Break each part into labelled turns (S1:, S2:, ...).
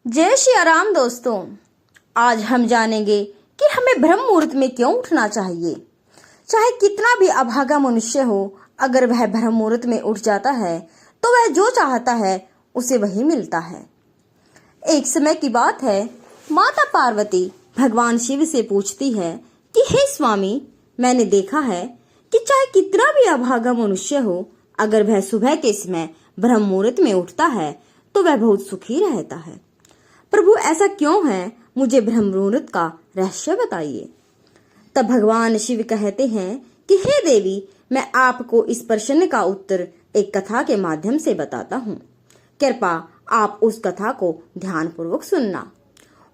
S1: जय श्री राम दोस्तों। आज हम जानेंगे कि हमें ब्रह्म मुहूर्त में क्यों उठना चाहिए। चाहे कितना भी अभागा मनुष्य हो, अगर वह ब्रह्म मुहूर्त में उठ जाता है तो वह जो चाहता है उसे वही मिलता है। एक समय की बात है, माता पार्वती भगवान शिव से पूछती है कि हे स्वामी, मैंने देखा है कि चाहे कितना भी अभागा मनुष्य हो, अगर वह सुबह के समय ब्रह्म मुहूर्त में उठता है तो वह बहुत सुखी रहता है। प्रभु, ऐसा क्यों है? मुझे ब्रह्म मुहूर्त का रहस्य बताइए। तब भगवान शिव कहते हैं कि हे देवी, मैं आपको इस प्रश्न का उत्तर एक कथा के माध्यम से बताता हूँ। कृपा आप उस कथा को ध्यानपूर्वक सुनना,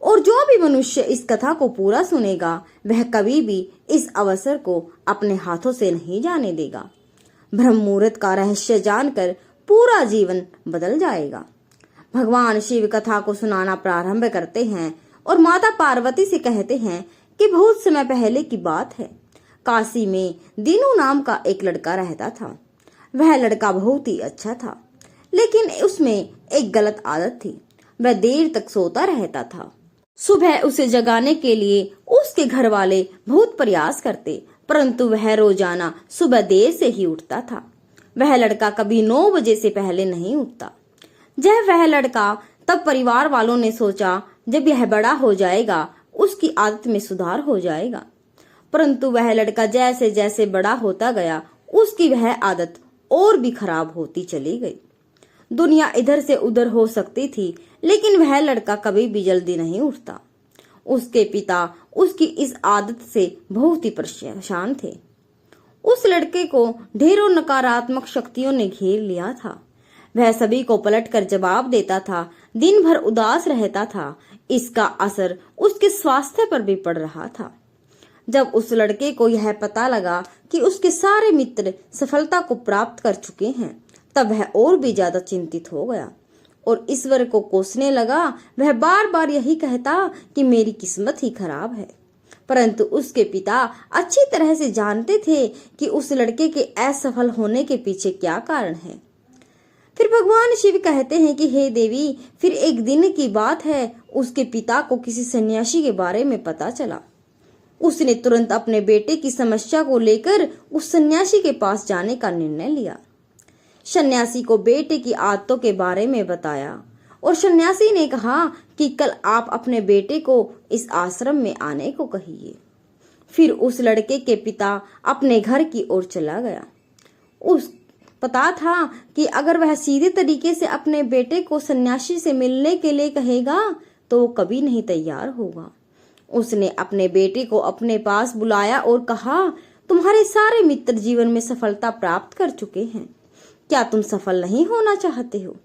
S1: और जो भी मनुष्य इस कथा को पूरा सुनेगा वह कभी भी इस अवसर को अपने हाथों से नहीं जाने देगा। ब्रह्म मुहूर्त का रहस्य जानकर पूरा जीवन बदल जाएगा। भगवान शिव कथा को सुनाना प्रारंभ करते हैं और माता पार्वती से कहते हैं कि बहुत समय पहले की बात है, काशी में दीनू नाम का एक लड़का रहता था। वह लड़का बहुत ही अच्छा था, लेकिन उसमें एक गलत आदत थी। वह देर तक सोता रहता था। सुबह उसे जगाने के लिए उसके घर वाले बहुत प्रयास करते, परंतु वह रोजाना सुबह देर से ही उठता था। वह लड़का कभी 9 बजे से पहले नहीं उठता। जब वह लड़का, तब परिवार वालों ने सोचा जब यह बड़ा हो जाएगा उसकी आदत में सुधार हो जाएगा। परंतु वह लड़का जैसे जैसे बड़ा होता गया उसकी वह आदत और भी खराब होती चली गई। दुनिया इधर से उधर हो सकती थी, लेकिन वह लड़का कभी भी जल्दी नहीं उठता। उसके पिता उसकी इस आदत से बहुत ही परेशान थे। उस लड़के को ढेरों नकारात्मक शक्तियों ने घेर लिया था। वह सभी को पलटकर जवाब देता था, दिन भर उदास रहता था। इसका असर उसके स्वास्थ्य पर भी पड़ रहा था। जब उस लड़के को यह पता लगा कि उसके सारे मित्र सफलता को प्राप्त कर चुके हैं, तब वह और भी ज्यादा चिंतित हो गया और ईश्वर को कोसने लगा। वह बार बार यही कहता कि मेरी किस्मत ही खराब है। परंतु उसके पिता अच्छी तरह से जानते थे कि उस लड़के के असफल होने के पीछे क्या कारण है। फिर भगवान शिव कहते हैं कि हे देवी, फिर एक दिन की बात है, उसके पिता को किसी सन्यासी के बारे में पता चला। उसने तुरंत अपने बेटे की समस्या को लेकर उस सन्यासी के पास जाने का निर्णय लिया। सन्यासी को बेटे की आदतों के बारे में बताया और सन्यासी ने कहा कि कल आप अपने बेटे को इस आश्रम में आने को कहिए। फिर उस लड़के के पिता अपने घर की ओर चला गया। उस पता था कि अगर वह सीधे तरीके से अपने बेटे को सन्यासी से मिलने के लिए कहेगा तो वो कभी नहीं तैयार होगा। उसने अपने बेटे को अपने पास बुलाया और कहा, तुम्हारे सारे मित्र जीवन में सफलता प्राप्त कर चुके हैं, क्या तुम सफल नहीं होना चाहते हो?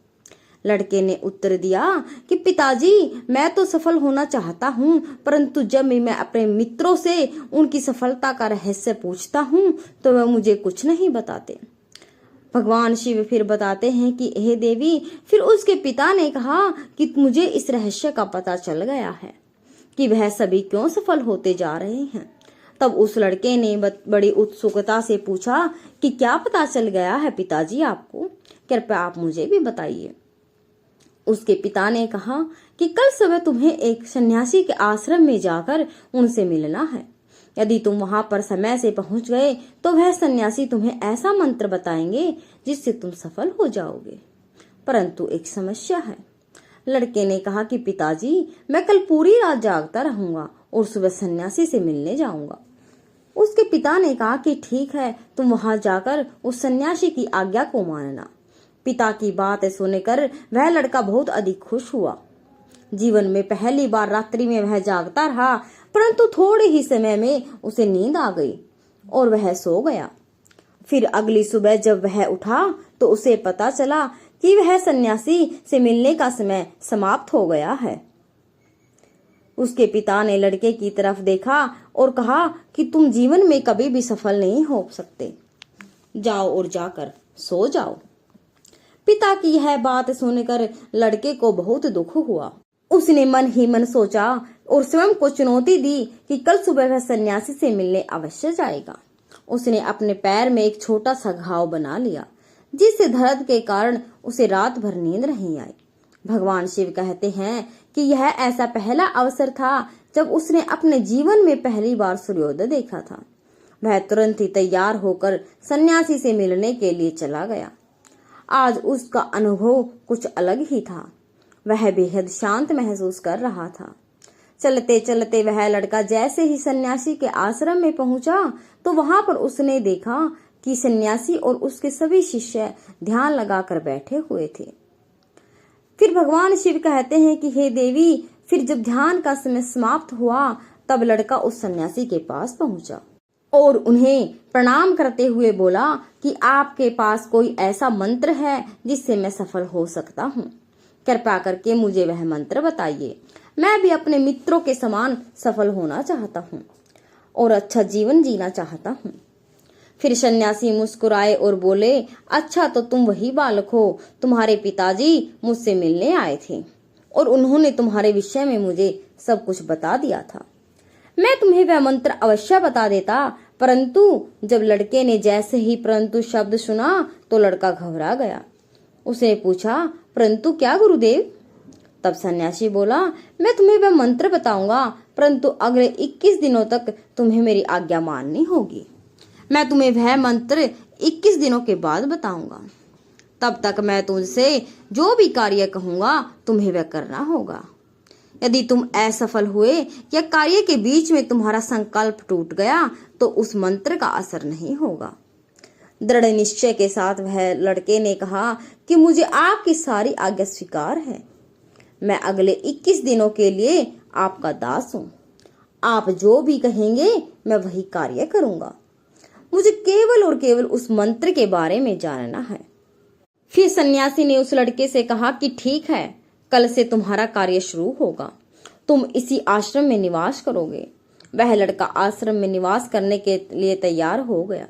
S1: लड़के ने उत्तर दिया कि पिताजी, मैं तो सफल होना चाहता हूँ, परंतु जब मैं अपने मित्रों से उनकी सफलता का रहस्य पूछता हूँ तो वह मुझे कुछ नहीं बताते। भगवान शिव फिर बताते हैं कि हे देवी, फिर उसके पिता ने कहा कि मुझे इस रहस्य का पता चल गया है कि वह सभी क्यों सफल होते जा रहे हैं। तब उस लड़के ने बड़ी उत्सुकता से पूछा कि क्या पता चल गया है पिताजी आपको? कृपया आप मुझे भी बताइए। उसके पिता ने कहा कि कल सुबह तुम्हें एक सन्यासी के आश्रम में जाकर उनसे मिलना है। यदि तुम वहां पर समय से पहुंच गए तो वह सन्यासी तुम्हें ऐसा मंत्र बताएंगे जिससे तुम सफल हो जाओगे। परंतु एक समस्या है। लड़के ने कहा कि पिताजी, मैं कल पूरी रात जागता रहूंगा और सुबह सन्यासी से मिलने जाऊंगा। उसके पिता ने कहा कि ठीक है, तुम वहां जाकर उस सन्यासी की आज्ञा को मानना। पिता की बात सुनकर वह लड़का बहुत अधिक खुश हुआ। जीवन में पहली बार रात्रि में वह जागता रहा, परंतु थोड़े ही समय में उसे नींद आ गई और वह सो गया। फिर अगली सुबह जब वह उठा तो उसे पता चला कि वह सन्यासी से मिलने का समय समाप्त हो गया है। उसके पिता ने लड़के की तरफ देखा और कहा कि तुम जीवन में कभी भी सफल नहीं हो सकते, जाओ और जाकर सो जाओ। पिता की यह बात सुनकर लड़के को बहुत दुख हुआ। उसने मन ही मन सोचा और स्वयं को चुनौती दी कि कल सुबह वह सन्यासी से मिलने अवश्य जाएगा। उसने अपने पैर में एक छोटा सा घाव बना लिया, जिससे दर्द के कारण उसे रात भर नींद नहीं आई। भगवान शिव कहते हैं कि यह ऐसा पहला अवसर था जब उसने अपने जीवन में पहली बार सूर्योदय देखा था। वह तुरंत ही तैयार होकर सन्यासी से मिलने के लिए चला गया। आज उसका अनुभव कुछ अलग ही था। वह बेहद शांत महसूस कर रहा था। चलते चलते वह लड़का जैसे ही सन्यासी के आश्रम में पहुंचा तो वहां पर उसने देखा कि सन्यासी और उसके सभी शिष्य ध्यान लगाकर बैठे हुए थे। फिर भगवान शिव कहते हैं कि हे देवी, फिर जब ध्यान का समय समाप्त हुआ तब लड़का उस सन्यासी के पास पहुंचा और उन्हें प्रणाम करते हुए बोला कि आपके पास कोई ऐसा मंत्र है जिससे मैं सफल हो सकता हूँ? कृपा करके मुझे वह मंत्र बताइए। मैं भी अपने मित्रों के समान सफल होना चाहता हूँ और अच्छा जीवन जीना चाहता हूँ। फिर सन्यासी मुस्कुराए और बोले, अच्छा तो तुम वही बालक हो। तुम्हारे पिताजी मुझसे मिलने आए थे और उन्होंने तुम्हारे विषय में मुझे सब कुछ बता दिया था। मैं तुम्हें वह मंत्र अवश्य बता देता, परंतु जब लड़के ने जैसे ही परंतु शब्द सुना तो लड़का घबरा गया। उसने पूछा, परंतु क्या गुरुदेव? तब सन्यासी बोला, मैं तुम्हें वह मंत्र बताऊंगा, परंतु अगले 21 दिनों तक तुम्हें मेरी आज्ञा माननी होगी। मैं तुम्हें वह मंत्र 21 दिनों के बाद बताऊंगा। तब तक मैं तुझसे जो भी कार्य कहूंगा तुम्हें वह करना होगा। यदि तुम असफल हुए या कार्य के बीच में तुम्हारा संकल्प टूट गया तो उस मंत्र का असर नहीं होगा। दृढ़ निश्चय के साथ वह लड़के ने कहा कि मुझे आपकी सारी आज्ञा स्वीकार है। मैं अगले 21 दिनों के लिए आपका दास हूँ। आप जो भी कहेंगे मैं वही कार्य करूंगा। मुझे केवल और केवल उस मंत्र के बारे में जानना है। फिर सन्यासी ने उस लड़के से कहा कि ठीक है, कल से तुम्हारा कार्य शुरू होगा। तुम इसी आश्रम में निवास करोगे। वह लड़का आश्रम में निवास करने के लिए तैयार हो गया।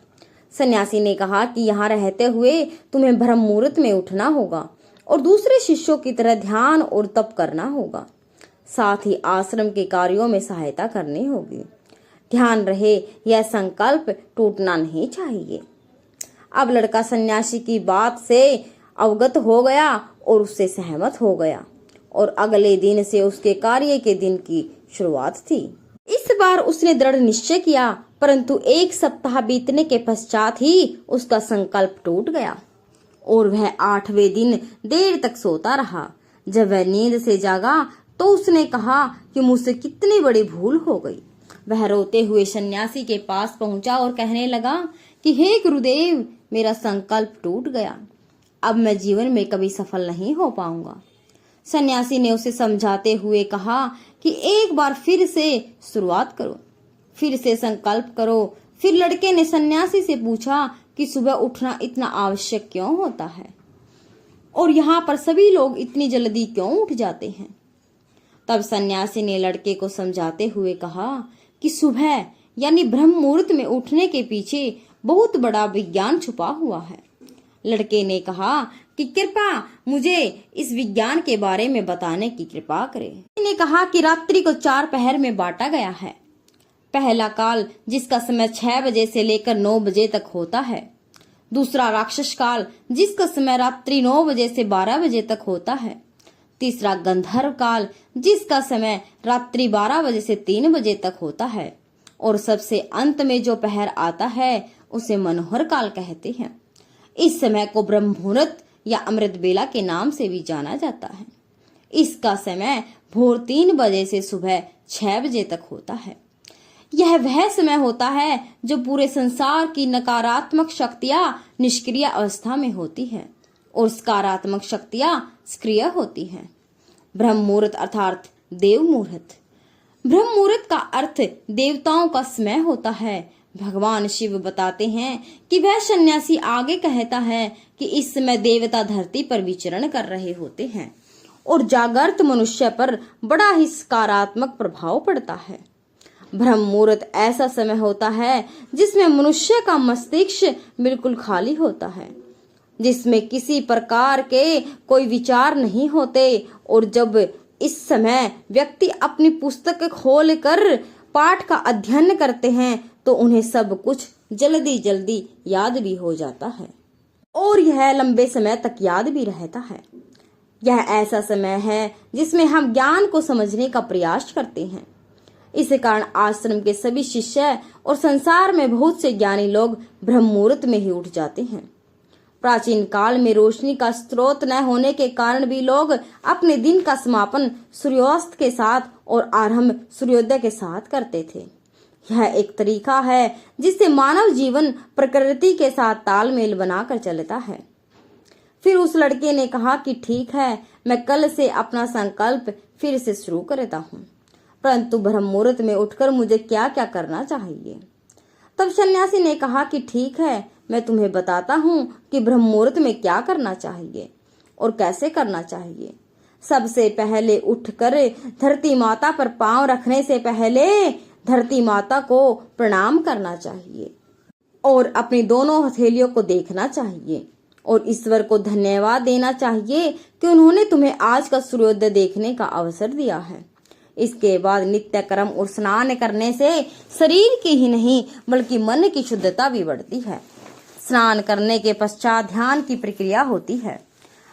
S1: सन्यासी ने कहा कि यहाँ रहते हुए तुम्हें ब्रह्म मुहूर्त में उठना होगा और दूसरे शिष्यों की तरह ध्यान और तप करना होगा। साथ ही आश्रम के कार्यों में सहायता करनी होगी। ध्यान रहे, यह संकल्प टूटना नहीं चाहिए। अब लड़का सन्यासी की बात से अवगत हो गया और उससे सहमत हो गया और अगले दिन से उसके कार्य के दिन की शुरुआत थी। इस बार उसने दृढ़ निश्चय किया, परंतु 1 सप्ताह बीतने के पश्चात ही उसका संकल्प टूट गया और वह 8वें दिन देर तक सोता रहा। जब वह नींद से जागा तो उसने कहा कि मुझसे कितनी बड़ी भूल हो गई। वह रोते हुए सन्यासी के पास पहुंचा और कहने लगा कि हे गुरुदेव, मेरा संकल्प टूट गया। अब मैं जीवन में कभी सफल नहीं हो पाऊंगा। सन्यासी ने उसे समझाते हुए कहा कि एक बार फिर से शुरुआत करो, फिर से संकल्प करो। फिर लड़के ने सन्यासी से पूछा कि सुबह उठना इतना आवश्यक क्यों होता है और यहाँ पर सभी लोग इतनी जल्दी क्यों उठ जाते हैं। तब सन्यासी ने लड़के को समझाते हुए कहा कि सुबह यानी ब्रह्म मुहूर्त में उठने के पीछे बहुत बड़ा विज्ञान छुपा हुआ है। लड़के ने कहा कि कृपा मुझे इस विज्ञान के बारे में बताने की कृपा करें। ने कहा कि रात्रि को 4 पहर में बांटा गया है। पहला काल जिसका समय 6 बजे से लेकर 9 बजे तक होता है। दूसरा राक्षस काल जिसका समय रात्रि 9 बजे से 12 बजे तक होता है। तीसरा गंधर्व काल जिसका समय रात्रि 12 बजे से 3 बजे तक होता है और सबसे अंत में जो पहर आता है उसे मनोहर काल कहते हैं। इस समय को ब्रह्म मुहूर्त या अमृत बेला के नाम से भी जाना जाता है। इसका समय भोर 3 बजे से सुबह 6 बजे तक होता है। यह वह समय होता है जो पूरे संसार की नकारात्मक शक्तियां निष्क्रिय अवस्था में होती है और सकारात्मक शक्तियां सक्रिय होती हैं। ब्रह्म मुहूर्त अर्थात देव मुहूर्त। ब्रह्म मुहूर्त का अर्थ देवताओं का समय होता है। भगवान शिव बताते हैं कि वह सन्यासी आगे कहता है कि इस समय देवता धरती पर विचरण कर रहे होते हैं और जागृत मनुष्य पर बड़ा ही सकारात्मक प्रभाव पड़ता है। ब्रह्म मुहूर्त ऐसा समय होता है जिसमें मनुष्य का मस्तिष्क बिल्कुल खाली होता है, जिसमें किसी प्रकार के कोई विचार नहीं होते और जब इस समय व्यक्ति अपनी पुस्तक खोलकर पाठ का अध्ययन करते हैं तो उन्हें सब कुछ जल्दी जल्दी याद भी हो जाता है और यह लंबे समय तक याद भी रहता है। यह ऐसा समय है जिसमें हम ज्ञान को समझने का प्रयास करते हैं। इस कारण आश्रम के सभी शिष्य और संसार में बहुत से ज्ञानी लोग ब्रह्म मुहूर्त में ही उठ जाते हैं। प्राचीन काल में रोशनी का स्रोत न होने के कारण भी लोग अपने दिन का समापन सूर्यास्त के साथ और आरंभ सूर्योदय के साथ करते थे। यह एक तरीका है जिससे मानव जीवन प्रकृति के साथ तालमेल बनाकर चलता है। फिर उस लड़के ने कहा कि ठीक है, मैं कल से अपना संकल्प फिर से शुरू करता हूँ, परंतु ब्रह्म मुहूर्त में उठकर मुझे क्या क्या करना चाहिए। तब सन्यासी ने कहा कि ठीक है, मैं तुम्हें बताता हूँ कि ब्रह्म मुहूर्त में क्या करना चाहिए और कैसे करना चाहिए। सबसे पहले उठकर धरती माता पर पांव रखने से पहले धरती माता को प्रणाम करना चाहिए और अपनी दोनों हथेलियों को देखना चाहिए और ईश्वर को धन्यवाद देना चाहिए कि उन्होंने तुम्हें आज का सूर्योदय देखने का अवसर दिया है। इसके बाद नित्य कर्म और स्नान करने से शरीर की ही नहीं बल्कि मन की शुद्धता भी बढ़ती है। स्नान करने के पश्चात ध्यान की प्रक्रिया होती है।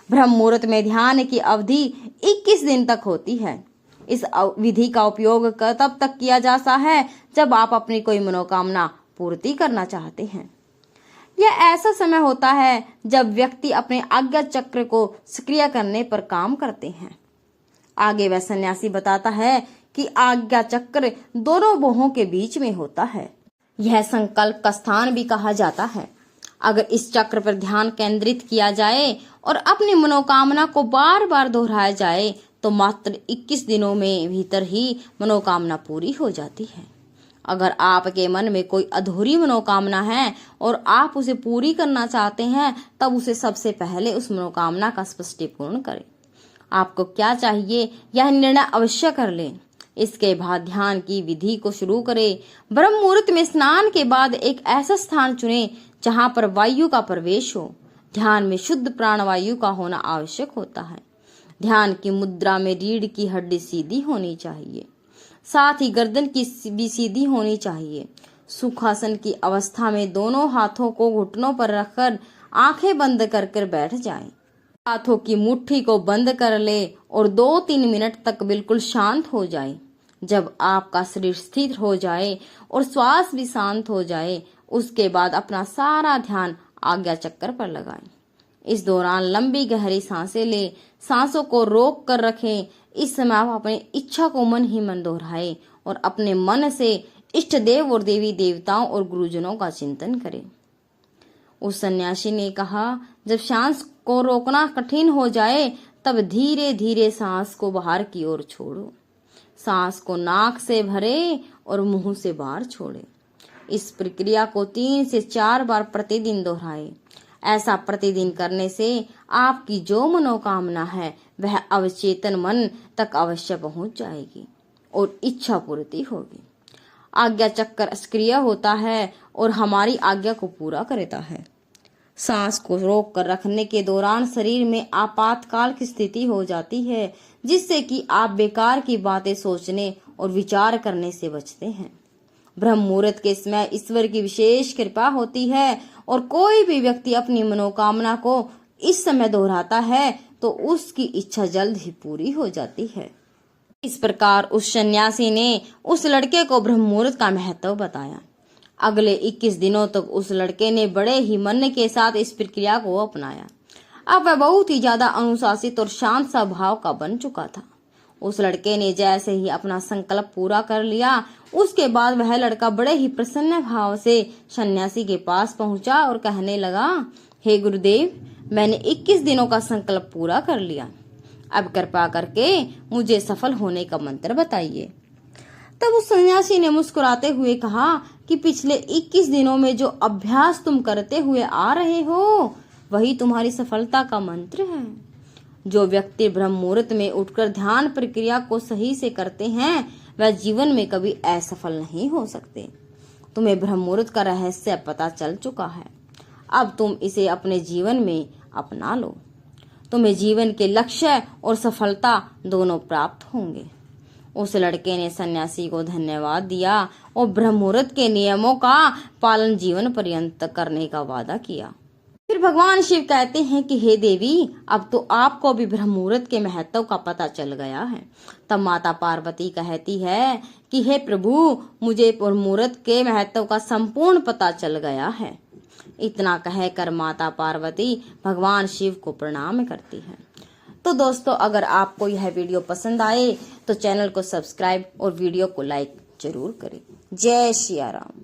S1: ब्रह्म मुहूर्त में ध्यान की अवधि 21 दिन तक होती है। इस विधि का उपयोग तब तक किया जाता है जब आप अपनी कोई मनोकामना पूर्ति करना चाहते हैं। यह ऐसा समय होता है जब व्यक्ति अपने आज्ञा चक्र को सक्रिय करने पर काम करते हैं। आगे वह सन्यासी बताता है कि आज्ञा चक्र दोनों बाहों के बीच में होता है। यह संकल्प का स्थान भी कहा जाता है। अगर इस चक्र पर ध्यान केंद्रित किया जाए और अपनी मनोकामना को बार बार दोहराया जाए तो मात्र 21 दिनों में भीतर ही मनोकामना पूरी हो जाती है। अगर आपके मन में कोई अधूरी मनोकामना है और आप उसे पूरी करना चाहते हैं, तब उसे सबसे पहले उस मनोकामना का स्पष्टीकरण करें। आपको क्या चाहिए यह निर्णय अवश्य कर लें। इसके बाद ध्यान की विधि को शुरू करें। ब्रह्म मुहूर्त में स्नान के बाद एक ऐसा स्थान चुनें जहां पर वायु का प्रवेश हो। ध्यान में शुद्ध प्राणवायु का होना आवश्यक होता है। ध्यान की मुद्रा में रीढ़ की हड्डी सीधी होनी चाहिए, साथ ही गर्दन की भी सीधी होनी चाहिए। सुखासन की अवस्था में दोनों हाथों को घुटनों पर रखकर आंखें बंद कर बैठ जाएं। हाथों की मुट्ठी को बंद कर ले और 2-3 मिनट तक बिल्कुल शांत हो जाए। जब आपका शरीर स्थिर हो जाए और श्वास भी शांत हो जाए, उसके बाद अपना सारा ध्यान आज्ञा चक्र पर लगाएं। इस दौरान लंबी गहरी सांसें ले, सांसों को रोक कर रखें। इस समय आप अपनी इच्छा को मन ही मन दोहराएं और अपने मन से इष्ट देव और देवी देवताओं और गुरुजनों का चिंतन करें। उस सन्यासी ने कहा, जब सांस को रोकना कठिन हो जाए तब धीरे धीरे सांस को बाहर की ओर छोड़ो। सांस को नाक से भरे और मुंह से बाहर छोड़े। इस प्रक्रिया को 3 से 4 बार प्रतिदिन दोहराएं। ऐसा प्रतिदिन करने से आपकी जो मनोकामना है वह अवचेतन मन तक अवश्य पहुंच जाएगी और इच्छा पूर्ति होगी। आज्ञा चक्र सक्रिय होता है और हमारी आज्ञा को पूरा करता है। सांस को रोक कर रखने के दौरान शरीर में आपातकाल की स्थिति हो जाती है, जिससे कि आप बेकार की बातें सोचने और विचार करने से बचते हैं। ब्रह्म मुहूर्त के समय ईश्वर की विशेष कृपा होती है और कोई भी व्यक्ति अपनी मनोकामना को इस समय दोहराता है तो उसकी इच्छा जल्द ही पूरी हो जाती है। इस प्रकार उस सन्यासी ने उस लड़के को ब्रह्म मुहूर्त का महत्व बताया। अगले 21 दिनों तक उस लड़के ने बड़े ही मन के साथ इस प्रक्रिया को अपनाया। अब वह बहुत ही ज्यादा अनुशासित और शांत स्वभाव का बन चुका था। उस लड़के ने जैसे ही अपना संकल्प पूरा कर लिया, उसके बाद वह लड़का बड़े ही प्रसन्न भाव से सन्यासी के पास पहुंचा और कहने लगा, हे गुरुदेव, मैंने 21 दिनों का संकल्प पूरा कर लिया। अब कृपा करके मुझे सफल होने का मंत्र बताइए। तब उस सन्यासी ने मुस्कुराते हुए कहा कि पिछले 21 दिनों में जो अभ्यास तुम करते हुए आ रहे हो वही तुम्हारी सफलता का मंत्र है। जो व्यक्ति ब्रह्म मुहूर्त में उठकर ध्यान प्रक्रिया को सही से करते हैं वह जीवन में कभी असफल नहीं हो सकते। तुम्हें ब्रह्म मुहूर्त का रहस्य पता चल चुका है। अब तुम इसे अपने जीवन में अपना लो। तुम्हें जीवन के लक्ष्य और सफलता दोनों प्राप्त होंगे। उस लड़के ने सन्यासी को धन्यवाद दिया और ब्रह्म मुहूर्त के नियमों का पालन जीवन पर्यंत करने का वादा किया। फिर भगवान शिव कहते हैं कि हे देवी, अब तो आपको भी ब्रह्म मुहूर्त के महत्व का पता चल गया है। तब माता पार्वती कहती है कि हे प्रभु, मुझे ब्रह्म मुहूर्त के महत्व का संपूर्ण पता चल गया है। इतना कहकर माता पार्वती भगवान शिव को प्रणाम करती है। तो दोस्तों, अगर आपको यह वीडियो पसंद आए तो चैनल को सब्सक्राइब और वीडियो को लाइक जरूर करें। जय सिया राम।